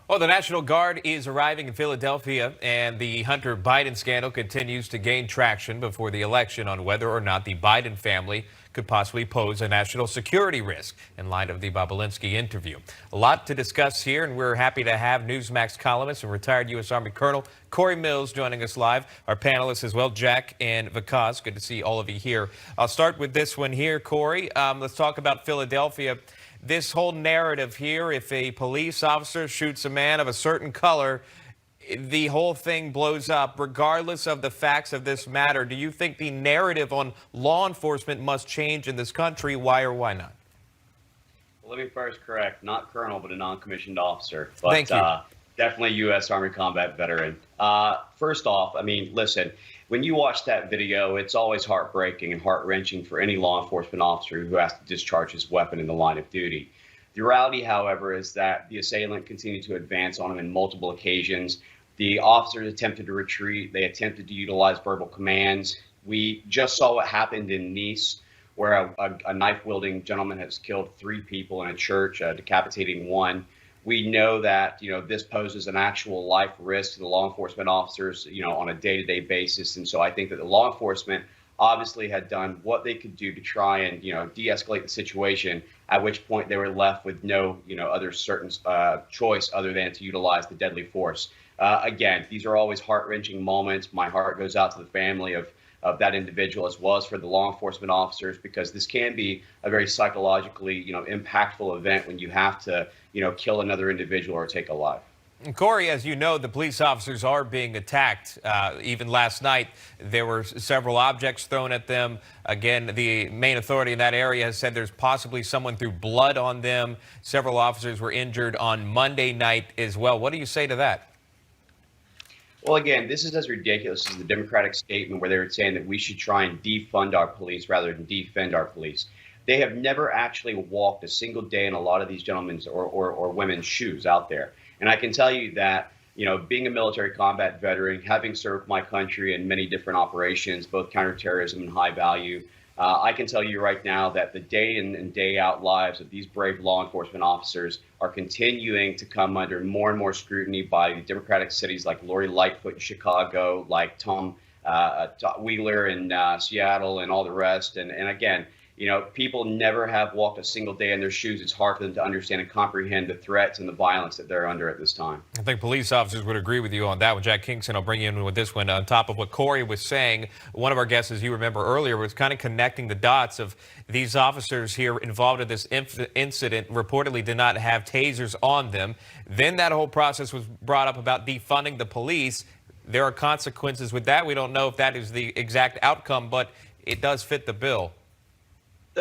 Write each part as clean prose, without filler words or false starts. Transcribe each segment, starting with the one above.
Well, the National Guard is arriving in Philadelphia, and the Hunter Biden scandal continues to gain traction before the election on whether or not the Biden family could possibly pose a national security risk in light of the Bobolinsky interview. A lot to discuss here, and we're happy to have Newsmax columnist and retired U.S. Army Colonel Cory Mills joining us live. Our panelists as well, Jack and Vikas. Good to see all of you here. I'll start with this one here, Cory. Let's talk about Philadelphia. This whole narrative here, if a police officer shoots a man of a certain color, the whole thing blows up, regardless of the facts of this matter. Do you think the narrative on law enforcement must change in this country? Why or why not? Well, let me first correct, not colonel, but a non-commissioned officer. But Thank you. Definitely U.S. Army combat veteran. First off, I mean, listen, when you watch that video, it's always heartbreaking and heart-wrenching for any law enforcement officer who has to discharge his weapon in the line of duty. The reality, however, is that the assailant continued to advance on him in multiple occasions. The officers attempted to retreat. They attempted to utilize verbal commands. We just saw what happened in Nice, where a knife-wielding gentleman has killed 3 people in a church, decapitating 1. We know that, this poses an actual life risk to the law enforcement officers, on a day-to-day basis. And so I think that the law enforcement obviously had done what they could do to try and, de-escalate the situation, at which point they were left with no, other certain choice other than to utilize the deadly force. Again, these are always heart-wrenching moments. My heart goes out to the family of that individual, as well as for the law enforcement officers, because this can be a very psychologically, impactful event when you have to, kill another individual or take a life. And Cory, as you know, the police officers are being attacked. Even last night, there were several objects thrown at them. Again, the main authority in that area has said there's possibly someone threw blood on them. Several officers were injured on Monday night as well. What do you say to that? Well, again, this is as ridiculous as the Democratic statement where they were saying that we should try and defund our police rather than defend our police. They have never actually walked a single day in a lot of these gentlemen's or women's shoes out there. And I can tell you that, being a military combat veteran, having served my country in many different operations, both counterterrorism and high value, I can tell you right now that the day in and day out lives of these brave law enforcement officers are continuing to come under more and more scrutiny by Democratic cities like Lori Lightfoot in Chicago, like Tom Wheeler in Seattle, and all the rest. And again, people never have walked a single day in their shoes. It's hard for them to understand and comprehend the threats and the violence that they're under at this time. I think police officers would agree with you on that one. Jack Kingston, I'll bring you in with this one. On top of what Cory was saying, one of our guests, as you remember earlier, was kind of connecting the dots of these officers here involved in this incident reportedly did not have tasers on them. Then that whole process was brought up about defunding the police. There are consequences with that. We don't know if that is the exact outcome, but it does fit the bill.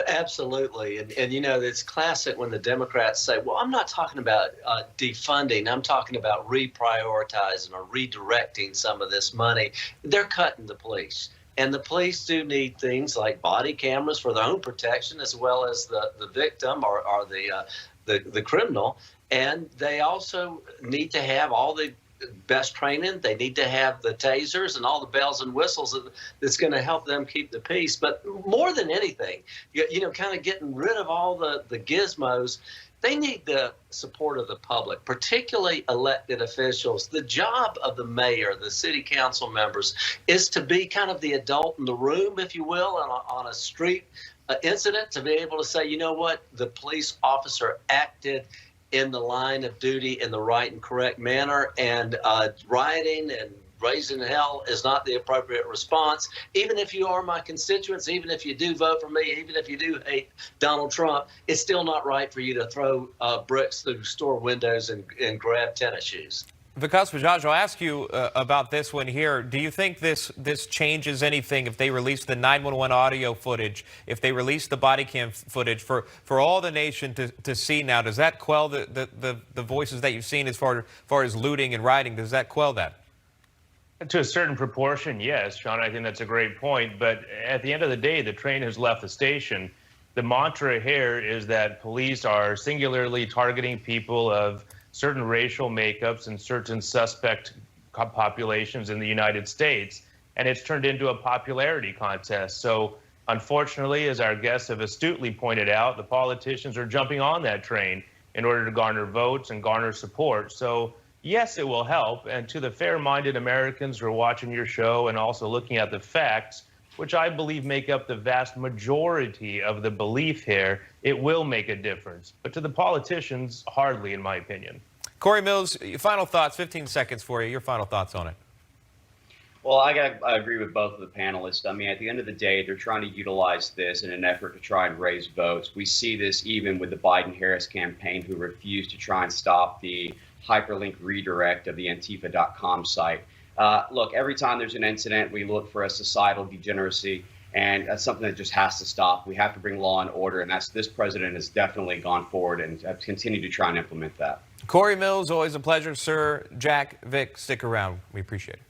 Absolutely. And it's classic when the Democrats say, well, I'm not talking about defunding. I'm talking about reprioritizing or redirecting some of this money. They're cutting the police. And the police do need things like body cameras for their own protection, as well as the victim or the criminal. And they also need to have all the best training. They need to have the tasers and all the bells and whistles that's going to help them keep the peace. But more than anything, kind of getting rid of all the gizmos. They need the support of the public, particularly elected officials. The job of the mayor, the city council members, is to be kind of the adult in the room, if you will, on a street incident, to be able to say, you know what, the police officer acted in the line of duty in the right and correct manner, and rioting and raising hell is not the appropriate response. Even if you are my constituents, even if you do vote for me, even if you do hate Donald Trump, it's still not right for you to throw bricks through store windows and grab tennis shoes. Vikas Bajaj, I'll ask you about this one here. Do you think this changes anything if they release the 911 audio footage, if they release the body cam footage for all the nation to see now? Does that quell the voices that you've seen as far as looting and rioting? Does that quell that? To a certain proportion, yes, Sean. I think that's a great point. But at the end of the day, the train has left the station. The mantra here is that police are singularly targeting people of certain racial makeups and certain suspect populations in the United States, and it's turned into a popularity contest. So unfortunately, as our guests have astutely pointed out, the politicians are jumping on that train, in order to garner votes and garner support. So yes, it will help. And to the fair-minded Americans who are watching your show and also looking at the facts, which I believe make up the vast majority of the belief here, it will make a difference. But to the politicians, hardly, in my opinion. Cory Mills, your final thoughts, 15 seconds for you. Your final thoughts on it. Well, I agree with both of the panelists. I mean, at the end of the day, they're trying to utilize this in an effort to try and raise votes. We see this even with the Biden-Harris campaign, who refused to try and stop the hyperlink redirect of the Antifa.com site. Look, every time there's an incident, we look for a societal degeneracy, and that's something that just has to stop. We have to bring law and order, and this president has definitely gone forward and continued to try and implement that. Cory Mills, always a pleasure, sir. Jack, Vic, stick around. We appreciate it.